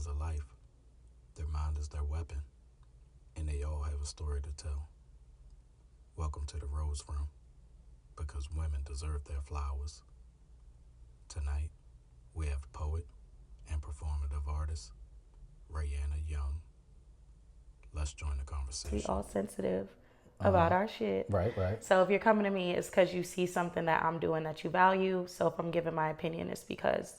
is a life, their mind is their weapon, and they all have a story to tell. Welcome to the Rose Room, because women deserve their flowers. Tonight, we have poet and performative artist Rayana Young. Let's join the We conversation. all sensitive about our shit. Right, right. So if you're coming to me, it's because you see something that I'm doing that you value. So if I'm giving my opinion, it's because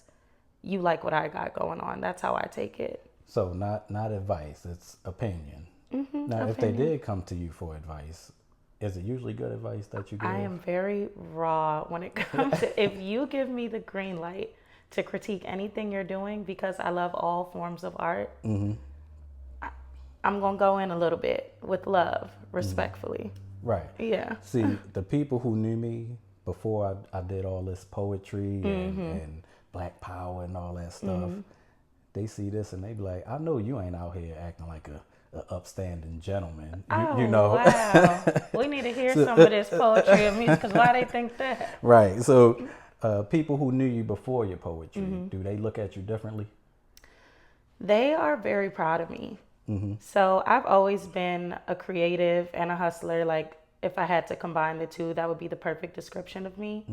you like what I got going on. That's how I take it. So not advice, it's opinion. Now, if they Opinion. did come to you for advice, is it usually good advice that you give? I am very raw when it comes to if you give me the green light to critique anything you're doing because I love all forms of art. I'm gonna go in a little bit with love, respectfully. Right. Yeah. See, the people who knew me before I did all this poetry and Black Power and all that stuff, they see this and they be like, I know you ain't out here acting like a upstanding gentleman. You know? Wow. We need to hear some of this poetry of music because why they think that? Right. So people who knew you before your poetry, do they look at you differently? They are very proud of me. So I've always been a creative and a hustler. Like if I had to combine the two, that would be the perfect description of me.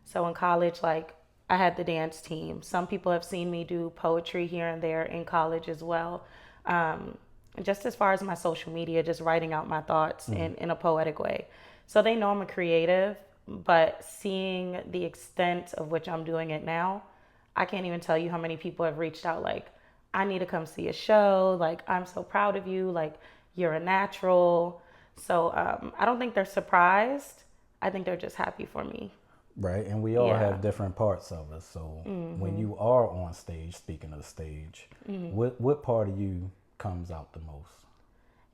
So in college, like I had the dance team. Some people have seen me do poetry here and there in college as well. Just as far as my social media, just writing out my thoughts in a poetic way. So they know I'm a creative, but seeing the extent of which I'm doing it now, I can't even tell you how many people have reached out like, I need to come see a show. Like, I'm so proud of you. Like, you're a natural. So I don't think they're surprised. I think they're just happy for me. Right. And we all Yeah. have different parts of us. So when you are on stage, speaking of stage, what part of you comes out the most?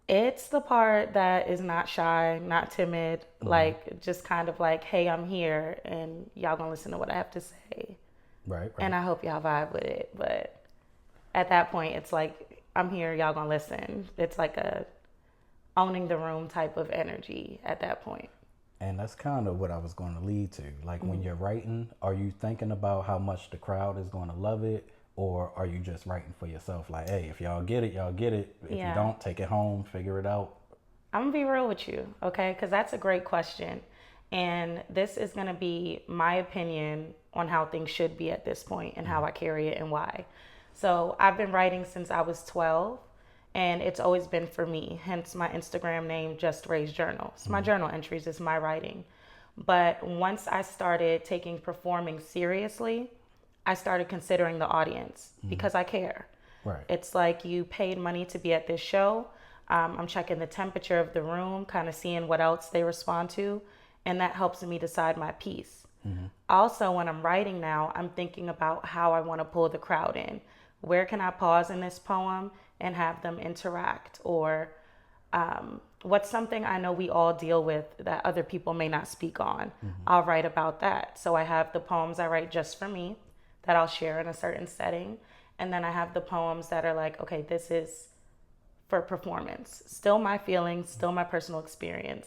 It's the part that is not shy, not timid, like just kind of like, hey, I'm here and y'all gonna listen to what I have to say. Right, right. And I hope y'all vibe with it. But at that point, it's like, I'm here, y'all gonna listen. It's like a owning the room type of energy at that point. And that's kind of what I was going to lead to. Like when you're writing, are you thinking about how much the crowd is going to love it? Or are you just writing for yourself? Like, hey, if y'all get it, y'all get it. If Yeah. you don't, take it home, figure it out. I'm gonna be real with you, okay? Because that's a great question. And this is gonna be my opinion on how things should be at this point and how I carry it and why. So I've been writing since I was 12, and it's always been for me, hence my Instagram name, Just Ray's Journal. It's my journal entries, it's my writing. But once I started taking performing seriously, I started considering the audience because I care. Right. It's like you paid money to be at this show. I'm checking the temperature of the room, kind of seeing what else they respond to, and that helps me decide my piece. Also, when I'm writing now, I'm thinking about how I want to pull the crowd in. Where can I pause in this poem and have them interact? Or what's something I know we all deal with that other people may not speak on? I'll write about that. So I have the poems I write just for me that I'll share in a certain setting. And then I have the poems that are like, okay, this is for performance. Still my feelings, still my personal experience,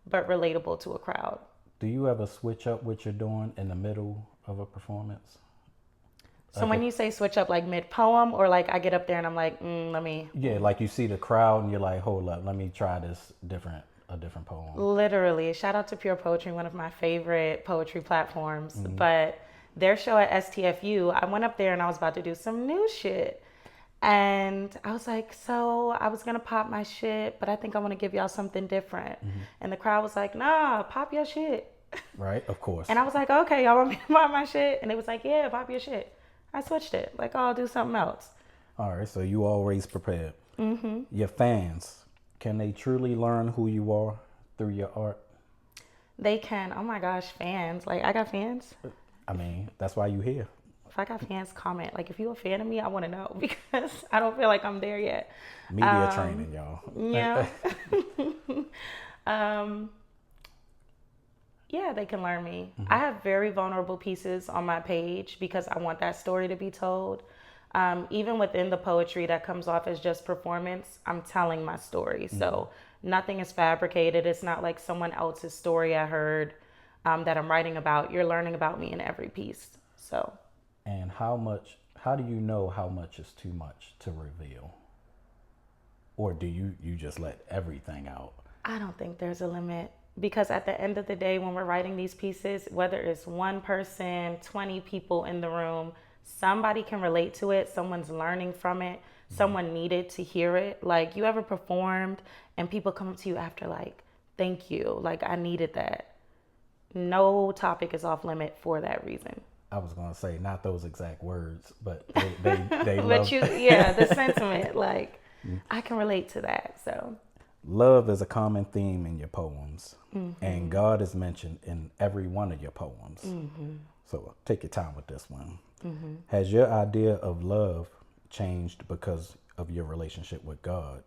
but relatable to a crowd. Do you ever switch up what you're doing in the middle of a performance? So when you say switch up like mid poem or like I get up there and I'm like, let me. Yeah, like you see the crowd and you're like, hold up, let me try this a different poem. Literally, shout out to Pure Poetry, one of my favorite poetry platforms. But their show at STFU, I went up there and I was about to do some new shit. And I was like, so I was gonna pop my shit, but I think I wanna give y'all something different. And the crowd was like, nah, pop your shit. Right, of course. And I was like, okay, y'all want me to pop my shit? And it was like, yeah, pop your shit. I switched it. Like, oh, I'll do something else. All right, so you always prepared. Your fans, can they truly learn who you are through your art? They can, oh my gosh, fans. Like, I got fans. I mean, that's why you here. If I got fans, comment. Like, if you're a fan of me, I want to know because I don't feel like I'm there yet. Media training, y'all. Yeah. Yeah, they can learn me. I have very vulnerable pieces on my page because I want that story to be told. Even within the poetry that comes off as just performance, I'm telling my story. So nothing is fabricated. It's not like someone else's story I heard that I'm writing about. You're learning about me in every piece. So. And how How do you know how much is too much to reveal? Or do you just let everything out? I don't think there's a limit, because at the end of the day, when we're writing these pieces, whether it's one person, 20 people in the room, somebody can relate to it. Someone's learning from it. Someone needed to hear it. Like, you ever performed and people come up to you after, like, thank you, like, I needed that. No topic is off limit for that reason. I was gonna say not those exact words, but they love. But yeah, the sentiment, like, I can relate to that. So love is a common theme in your poems, and God is mentioned in every one of your poems. So take your time with this one. Has your idea of love changed because of your relationship with God,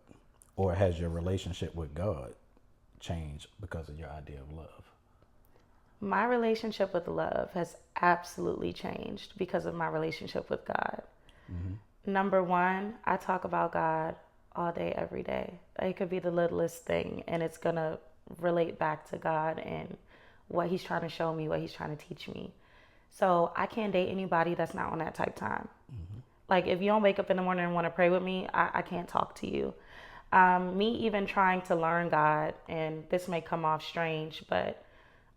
or has your relationship with God changed because of your idea of love? My relationship with love has absolutely changed because of my relationship with God. Number one, I talk about God all day, every day. It could be the littlest thing, and it's going to relate back to God and what he's trying to show me, what he's trying to teach me. So I can't date anybody that's not on that type time. Like, if you don't wake up in the morning and want to pray with me, I can't talk to you. Me even trying to learn God, and this may come off strange, but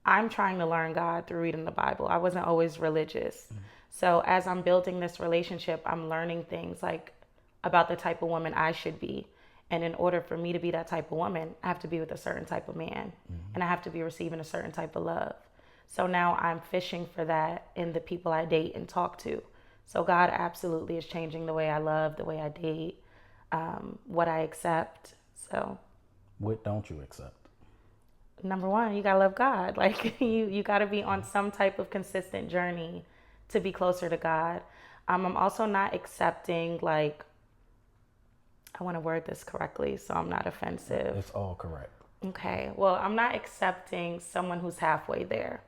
I'm trying to learn God through reading the Bible. I wasn't always religious. So as I'm building this relationship, I'm learning things like about the type of woman I should be. And in order for me to be that type of woman, I have to be with a certain type of man. And I have to be receiving a certain type of love. So now I'm fishing for that in the people I date and talk to. So God absolutely is changing the way I love, the way I date, what I accept. So what don't you accept? Number one, you gotta love God. Like, you gotta be on some type of consistent journey to be closer to God. I'm also not accepting, like, I want to word this correctly so I'm not offensive. It's all correct. Okay. Well, I'm not accepting someone who's halfway there.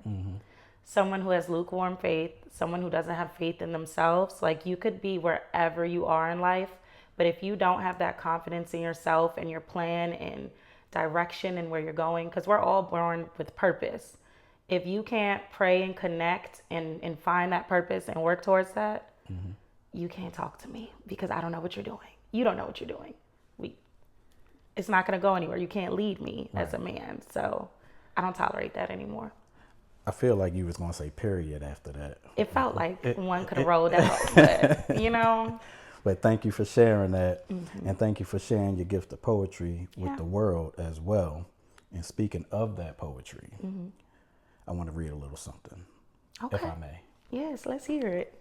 Someone who has lukewarm faith, someone who doesn't have faith in themselves. Like, you could be wherever you are in life, but if you don't have that confidence in yourself and your plan and direction and where you're going, because we're all born with purpose. If you can't pray and connect and find that purpose and work towards that, you can't talk to me, because I don't know what you're doing. You don't know what you're doing. It's not going to go anywhere. You can't lead me as a man. So I don't tolerate that anymore. I feel like you was going to say period after that. It felt like one could have rolled out, but you know. But thank you for sharing that. And thank you for sharing your gift of poetry with the world as well. And speaking of that poetry, I want to read a little something, if I may. Yes, let's hear it.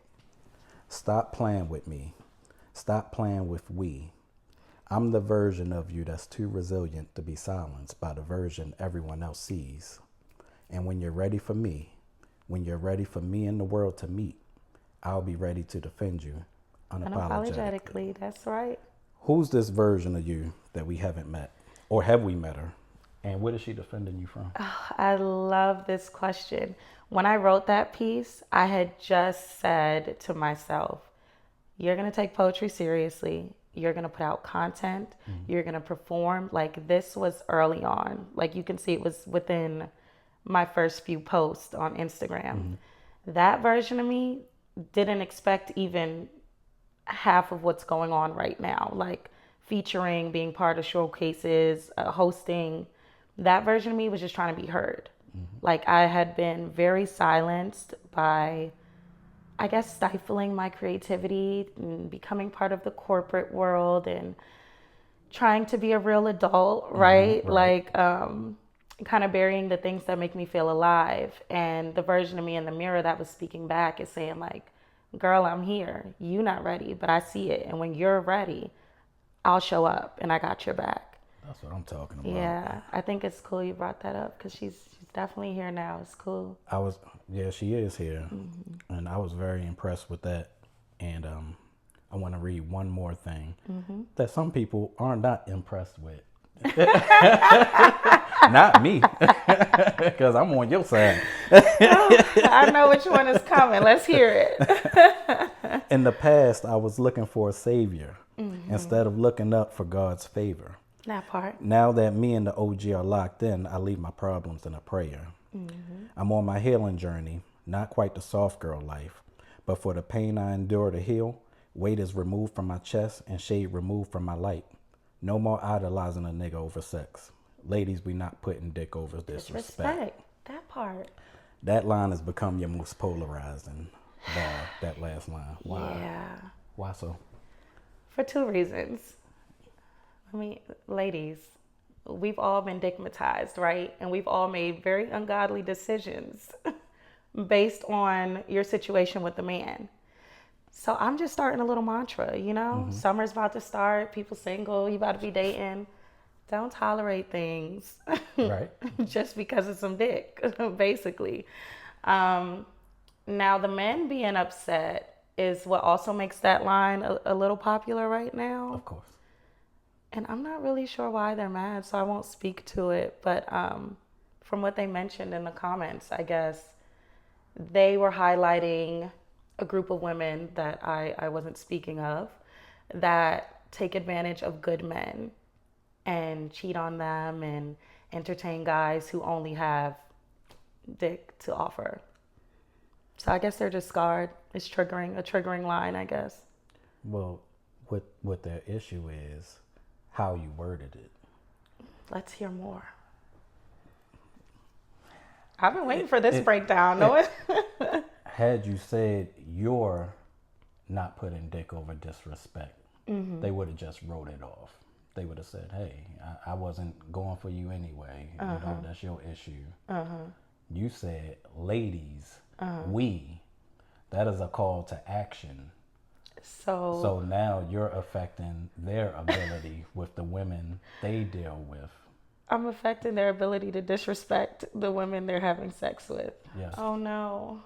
Stop playing with me. Stop playing with we. I'm the version of you that's too resilient to be silenced by the version everyone else sees. And when you're ready for me, when you're ready for me and the world to meet, I'll be ready to defend you unapologetically. That's right. Who's this version of you that we haven't met? Or have we met her? And what is she defending you from? Oh, I love this question. When I wrote that piece, I had just said to myself, you're going to take poetry seriously. You're going to put out content. You're going to perform. Like, this was early on. Like, you can see it was within my first few posts on Instagram. That version of me didn't expect even half of what's going on right now. Like, featuring, being part of showcases, hosting. That version of me was just trying to be heard. Like, I had been very silenced by, I guess, stifling my creativity and becoming part of the corporate world and trying to be a real adult, right? Like, kind of burying the things that make me feel alive. And the version of me in the mirror that was speaking back is saying, like, girl, I'm here. You not ready, but I see it. And when you're ready, I'll show up and I got your back. That's what I'm talking about. Yeah, I think it's cool you brought that up, because she's definitely here now. It's cool. She is here. And I was very impressed with that. And I want to read one more thing that some people are not impressed with. Not me, because I'm on your side. I know which one is coming. Let's hear it. In the past, I was looking for a savior instead of looking up for God's favor. That part. Now that me and the OG are locked in, I leave my problems in a prayer. I'm on my healing journey, not quite the soft girl life, but for the pain I endure to heal, Weight is removed from my chest and shade removed from my light. No more idolizing a nigga over sex. Ladies, we not putting dick over disrespect. That part. That line has become your most polarizing bar, that last line. Why? Yeah. Why so? For two reasons. I mean, ladies, we've all been digmatized, right? And we've all made very ungodly decisions based on your situation with the man. So I'm just starting a little mantra, you know? Summer's about to start, people single, you about to be dating. Don't tolerate things Right. just because of some dick, basically. Now, the men being upset is what also makes that line a little popular right now. Of course. And I'm not really sure why they're mad, so I won't speak to it. But from what they mentioned in the comments, I guess they were highlighting a group of women that I wasn't speaking of that take advantage of good men and cheat on them and entertain guys who only have dick to offer. So I guess they're just scarred. It's a triggering line, I guess. Well, what their issue is how you worded it. Let's hear more. I've been waiting for this breakdown. No, Had you said you're not putting dick over disrespect, they would have just wrote it off. They would have said, hey, I wasn't going for you anyway. You know, that's your issue. You said, ladies, we. That is a call to action. So now you're affecting their ability with the women they deal with. I'm affecting their ability to disrespect the women they're having sex with. Yes. Oh no.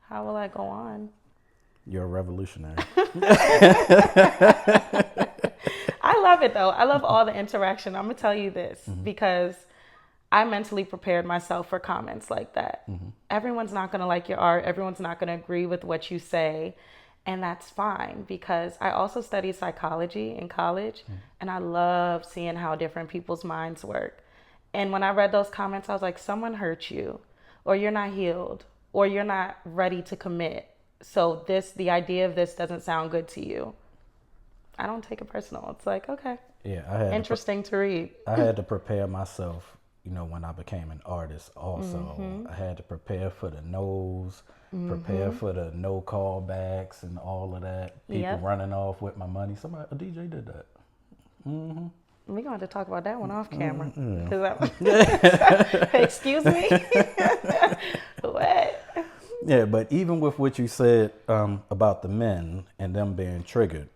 How will I go on? You're a revolutionary. I love it though. I love all the interaction. I'm gonna tell you this because I mentally prepared myself for comments like that. Everyone's not gonna like your art. Everyone's not gonna agree with what you say. And that's fine because I also studied psychology in college and I love seeing how different people's minds work. And when I read those comments, I was like, someone hurt you or you're not healed or you're not ready to commit. So the idea of this doesn't sound good to you. I don't take it personal. It's like, okay. Yeah, I had interesting to read. I had to prepare myself, you know, when I became an artist also. I had to prepare for the no's, prepare for the no callbacks and all of that. People running off with my money. A DJ did that. We're going to have to talk about that one off camera. Excuse me? What? Yeah, but even with what you said about the men and them being triggered,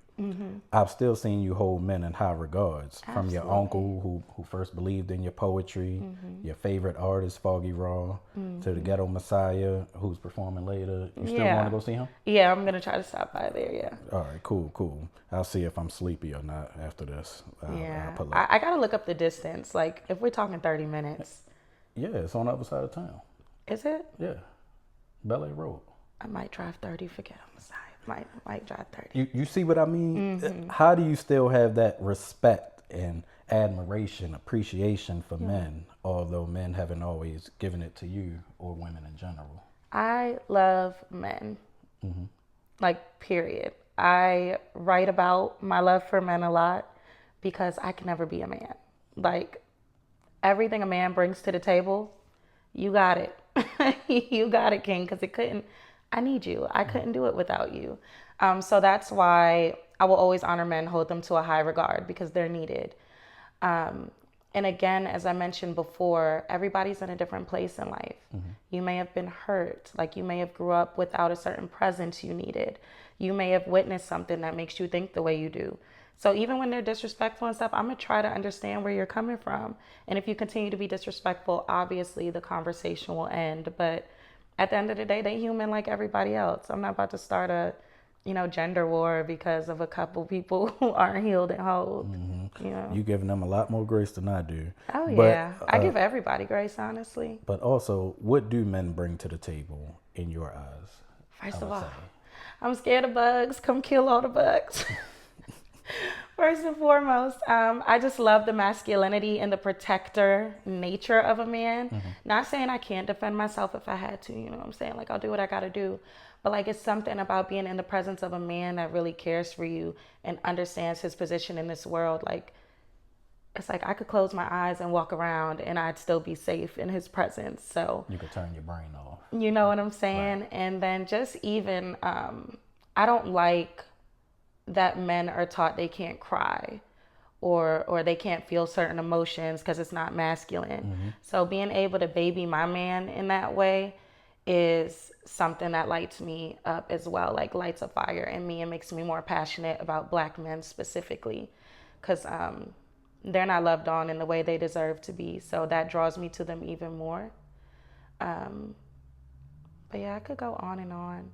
I've still seen you hold men in high regards. From your uncle who first believed in your poetry, your favorite artist, Foggy Raw, to the Ghetto Messiah who's performing later. You still want to go see him? Yeah, I'm going to try to stop by there, yeah. All right, cool. I'll see if I'm sleepy or not after this. I'll pull up. I got to look up the distance. Like, if we're talking 30 minutes. Yeah, it's on the other side of town. Is it? Yeah. Bel Air Road. I might drive 30, forget I'm sorry. Might drive 30. You see what I mean? How do you still have that respect and admiration, appreciation for men, although men haven't always given it to you or women in general? I love men. Like, period. I write about my love for men a lot because I can never be a man. Like, everything a man brings to the table, you got it. You got it, King, because I need you. I couldn't do it without you. So that's why I will always honor men, hold them to a high regard because they're needed. And again, as I mentioned before, everybody's in a different place in life. You may have been hurt. Like you may have grew up without a certain presence you needed. You may have witnessed something that makes you think the way you do. So even when they're disrespectful and stuff, I'm going to try to understand where you're coming from. And if you continue to be disrespectful, obviously the conversation will end. But at the end of the day, they human like everybody else. I'm not about to start a, gender war because of a couple people who aren't healed and whole. You giving them a lot more grace than I do. Oh, yeah. I give everybody grace, honestly. But also, what do men bring to the table in your eyes? First of all, I'm scared of bugs. Come kill all the bugs. First and foremost, I just love the masculinity and the protector nature of a man. Not saying I can't defend myself if I had to, you know what I'm saying? Like, I'll do what I got to do. But like it's something about being in the presence of a man that really cares for you and understands his position in this world. Like it's like I could close my eyes and walk around and I'd still be safe in his presence. So You could turn your brain off. you know what I'm saying? Right. And then just even I don't like that men are taught they can't cry or they can't feel certain emotions because it's not masculine. So being able to baby my man in that way is something that lights me up as well, like lights a fire in me and makes me more passionate about Black men specifically, because they're not loved on in the way they deserve to be. So that draws me to them even more. But yeah, I could go on and on.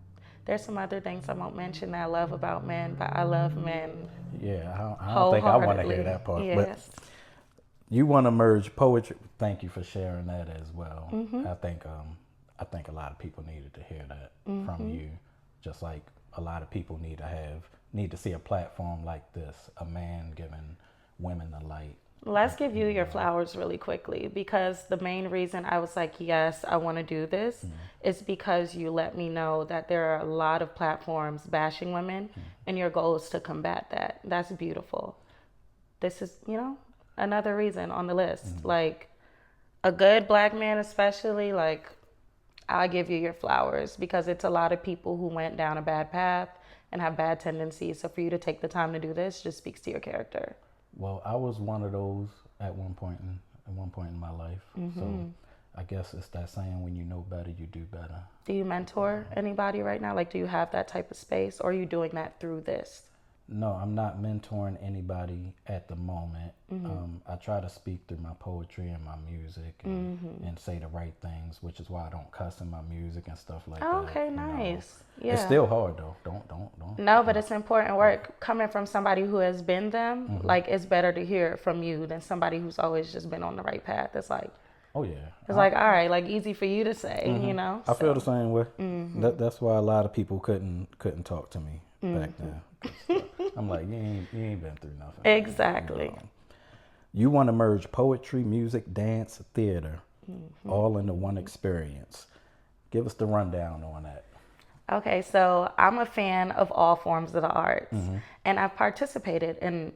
There's some other things I won't mention that I love about men, but I love men Yeah, I don't think I want to hear that part. Yes. But you want to merge poetry. Thank you for sharing that as well. I think a lot of people needed to hear that from you. Just like a lot of people need to see a platform like this, a man giving women the light. Let's give you your flowers really quickly, because the main reason I was like, yes, I want to do this is because you let me know that there are a lot of platforms bashing women and your goal is to combat that. That's beautiful. This is, another reason on the list. Like a good Black man, especially, like I'll give you your flowers, because it's a lot of people who went down a bad path and have bad tendencies. So for you to take the time to do this just speaks to your character. Well, I was one of those at one point in my life. So I guess it's that saying, when you know better, you do better. Do you mentor anybody right now? Like, do you have that type of space, or are you doing that through this? No, I'm not mentoring anybody at the moment. I try to speak through my poetry and my music and say the right things, which is why I don't cuss in my music and stuff like that. Okay, nice. Yeah. It's still hard though. Don't. No, but it's important work. Coming from somebody who has been them, like it's better to hear it from you than somebody who's always just been on the right path. It's like, oh yeah. It's like, all right, like easy for you to say, I feel the same way. That's why a lot of people couldn't talk to me back then. I'm like, you ain't been through nothing. Exactly. You want to merge poetry, music, dance, theater, all into one experience. Give us the rundown on that. Okay, so I'm a fan of all forms of the arts, and I've participated in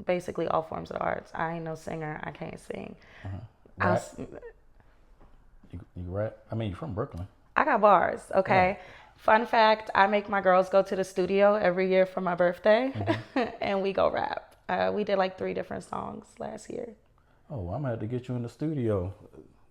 basically all forms of the arts. I ain't no singer. I can't sing. Rap? You rap? I mean, you're from Brooklyn. I got bars, okay? Yeah. Fun fact, I make my girls go to the studio every year for my birthday, and we go rap. We did like 3 different songs last year. Oh, I'm going to have to get you in the studio.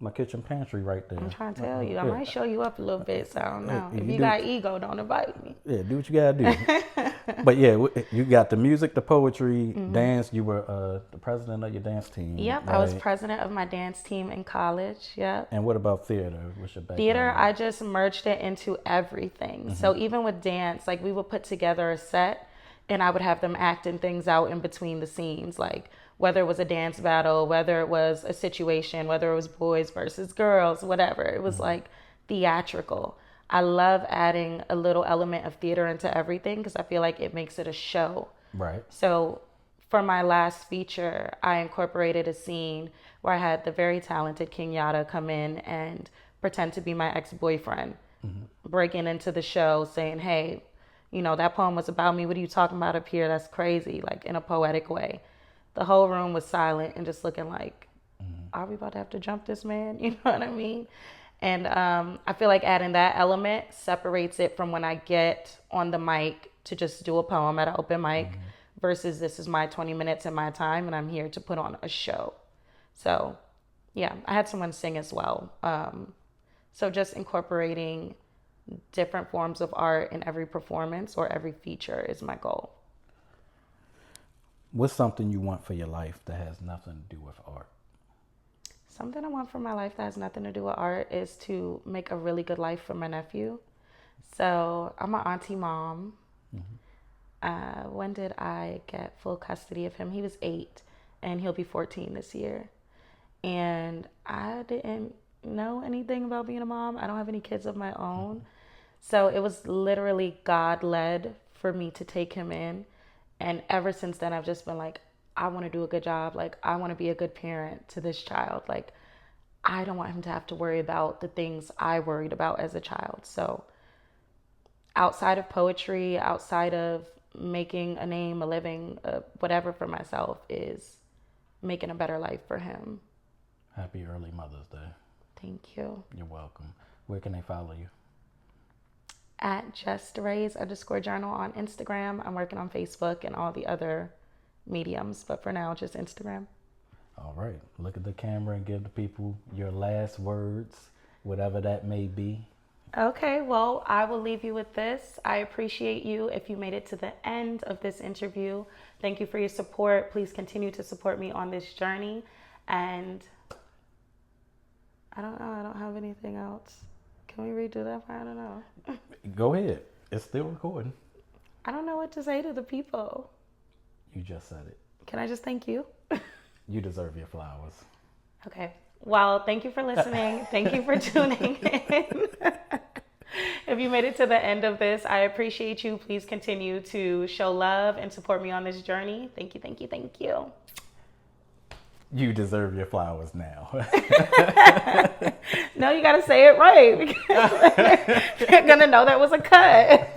My kitchen pantry right there. I'm trying to tell you. I might show you up a little bit, so I don't know. If you got ego, don't invite me. Yeah, do what you got to do. But yeah, you got the music, the poetry, dance. You were the president of your dance team. Yep, right? I was president of my dance team in college. Yep. And what about theater? What's your background? Theater, I just merged it into everything. So even with dance, like we would put together a set and I would have them acting things out in between the scenes, like whether it was a dance battle, whether it was a situation, whether it was boys versus girls, whatever. It was like theatrical. I love adding a little element of theater into everything because I feel like it makes it a show. Right. So for my last feature, I incorporated a scene where I had the very talented Kenyatta come in and pretend to be my ex-boyfriend, breaking into the show saying, hey, that poem was about me. What are you talking about up here? That's crazy, like in a poetic way. The whole room was silent and just looking like, are we about to have to jump this man? You know what I mean? And I feel like adding that element separates it from when I get on the mic to just do a poem at an open mic versus this is my 20 minutes and my time and I'm here to put on a show. So yeah, I had someone sing as well. So just incorporating different forms of art in every performance or every feature is my goal. What's something you want for your life that has nothing to do with art? Something I want for my life that has nothing to do with art is to make a really good life for my nephew. So I'm an auntie mom. When did I get full custody of him? He was 8 and he'll be 14 this year. And I didn't know anything about being a mom. I don't have any kids of my own. So it was literally God-led for me to take him in. And ever since then, I've just been like, I want to do a good job. Like, I want to be a good parent to this child. Like, I don't want him to have to worry about the things I worried about as a child. So outside of poetry, outside of making a name, a living, whatever for myself, is making a better life for him. Happy early Mother's Day. Thank you. You're welcome. Where can they follow you? At JustRays_journal on Instagram. I'm working on Facebook and all the other mediums, but for now, just Instagram. All right. Look at the camera and give the people your last words, whatever that may be. Okay, well, I will leave you with this. I appreciate you if you made it to the end of this interview. Thank you for your support. Please continue to support me on this journey. And I don't know. I don't have anything else. Can we redo that? I don't know. Go ahead. It's still recording. I don't know what to say to the people. You just said it. Can I just thank you? You deserve your flowers. Okay. Well, thank you for listening. Thank you for tuning in. If you made it to the end of this, I appreciate you. Please continue to show love and support me on this journey. Thank you, thank you, thank you. You deserve your flowers now. No, you got to say it right because they're going to know that was a cut.